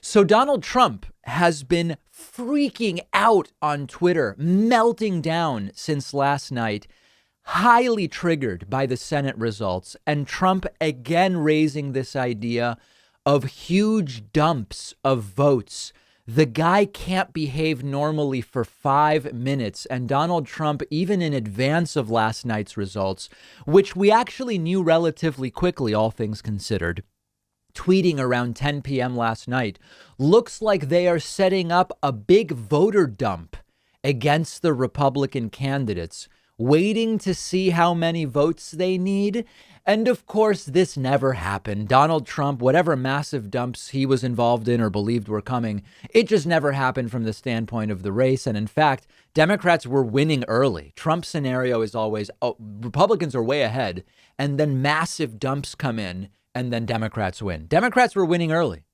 So Donald Trump has been freaking out on Twitter, melting down since last night, highly triggered by the Senate results, and Trump again raising this idea of huge dumps of votes. The guy can't behave normally for 5 minutes. And Donald Trump, even in advance of last night's results, which we actually knew relatively quickly, all things considered, tweeting around 10 p.m. last night, looks like they are setting up a big voter dump against the Republican candidates, waiting to see how many votes they need. And of course, this never happened. Donald Trump, whatever massive dumps he was involved in or believed were coming, it just never happened from the standpoint of the race. And in fact, Democrats were winning early. Trump's scenario is always, Republicans are way ahead, and then massive dumps come in, and then Democrats win. Democrats were winning early.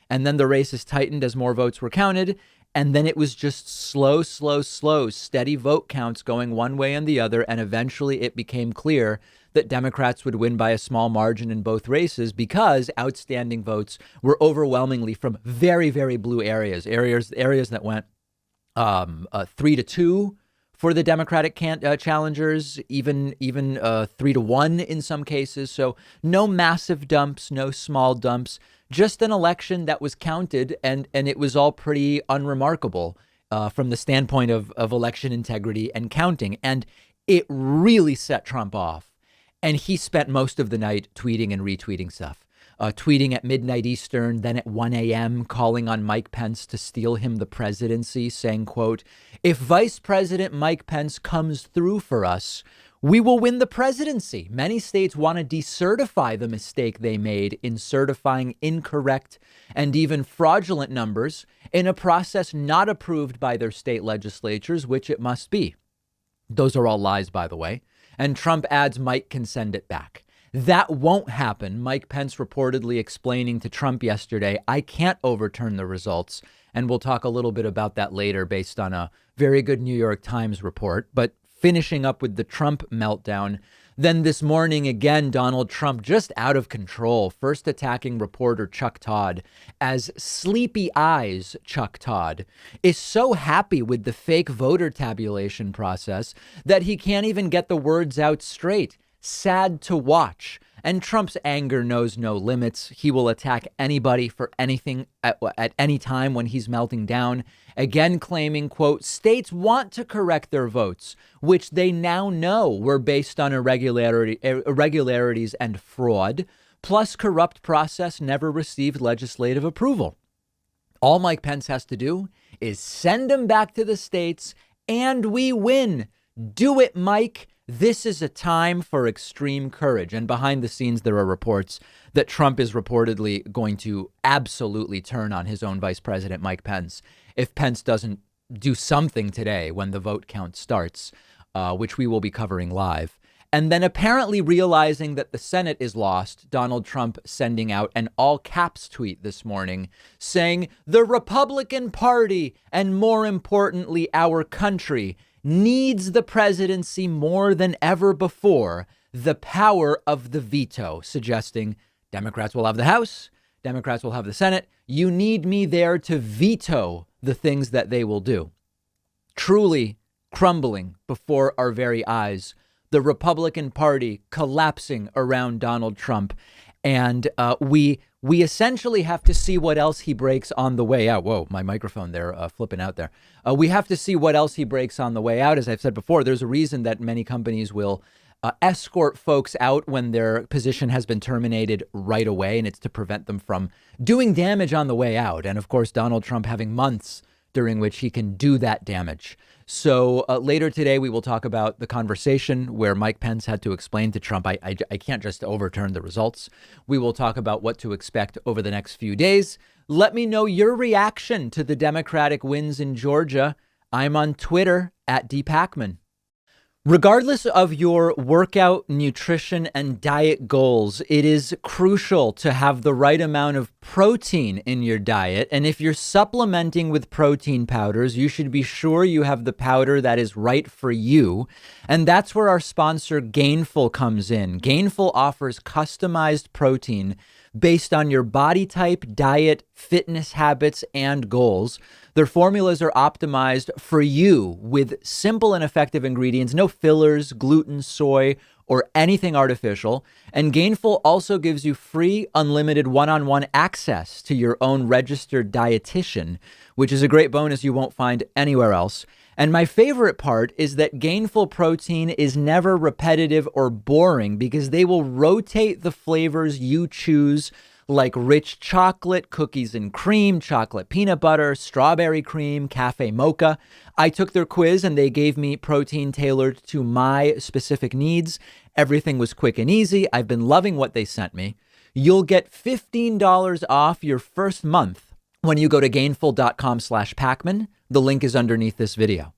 And then the race is tightened as more votes were counted. And then it was just slow, steady vote counts going one way and the other. And eventually it became clear that Democrats would win by a small margin in both races because outstanding votes were overwhelmingly from very, very blue areas that went 3-2 for the Democratic challengers, even 3-1 in some cases. So no massive dumps, no small dumps, just an election that was counted, and it was all pretty unremarkable from the standpoint of election integrity and counting. And it really set Trump off. And he spent most of the night tweeting and retweeting stuff, tweeting at midnight Eastern, then at 1 a.m., calling on Mike Pence to steal him the presidency, saying, quote, "If Vice President Mike Pence comes through for us, we will win the presidency." Many states want to decertify the mistake they made in certifying incorrect and even fraudulent numbers in a process not approved by their state legislatures, which it must be. Those are all lies, by the way. And Trump adds Mike can send it back. That won't happen. Mike Pence reportedly explaining to Trump yesterday, "I can't overturn the results." And we'll talk a little bit about that later based on a very good New York Times report. But finishing up with the Trump meltdown, then this morning, again, Donald Trump just out of control, first attacking reporter Chuck Todd as Sleepy Eyes Chuck Todd is so happy with the fake voter tabulation process that he can't even get the words out straight. Sad to watch. And Trump's anger knows no limits. He will attack anybody for anything at any time when he's melting down. Again, claiming, quote, states want to correct their votes, which they now know were based on irregularities and fraud, plus corrupt process never received legislative approval. All Mike Pence has to do is send them back to the states and we win. Do it, Mike. This is a time for extreme courage. And behind the scenes, there are reports that Trump is reportedly going to absolutely turn on his own vice president, Mike Pence, if Pence doesn't do something today when the vote count starts, which we will be covering live. And then apparently realizing that the Senate is lost, Donald Trump sending out an all caps tweet this morning saying the Republican Party, and more importantly, our country, needs the presidency more than ever before, the power of the veto, suggesting Democrats will have the House, Democrats will have the Senate. You need me there to veto the things that they will do. Truly crumbling before our very eyes, the Republican Party collapsing around Donald Trump. And we essentially have to see what else he breaks on the way out. Whoa, my microphone there flipping out there. We have to see what else he breaks on the way out. As I've said before, there's a reason that many companies will escort folks out when their position has been terminated right away. And it's to prevent them from doing damage on the way out. And of course, Donald Trump having months during which he can do that damage. So later today, we will talk about the conversation where Mike Pence had to explain to Trump, I can't just overturn the results. We will talk about what to expect over the next few days. Let me know your reaction to the Democratic wins in Georgia. I'm on Twitter at Pakman. Regardless of your workout, nutrition, and diet goals, it is crucial to have the right amount of protein in your diet. And if you're supplementing with protein powders, you should be sure you have the powder that is right for you. And that's where our sponsor Gainful comes in. Gainful offers customized protein based on your body type, diet, fitness habits, and goals. Their formulas are optimized for you with simple and effective ingredients, no fillers, gluten, soy, or anything artificial. And Gainful also gives you free, unlimited one-on-one access to your own registered dietitian, which is a great bonus you won't find anywhere else. And my favorite part is that Gainful protein is never repetitive or boring because they will rotate the flavors you choose, like rich chocolate, cookies and cream, chocolate peanut butter, strawberry cream, cafe mocha. I took their quiz and they gave me protein tailored to my specific needs. Everything was quick and easy. I've been loving what they sent me. You'll get $15 off your first month when you go to gainful.com/Pakman. The link is underneath this video.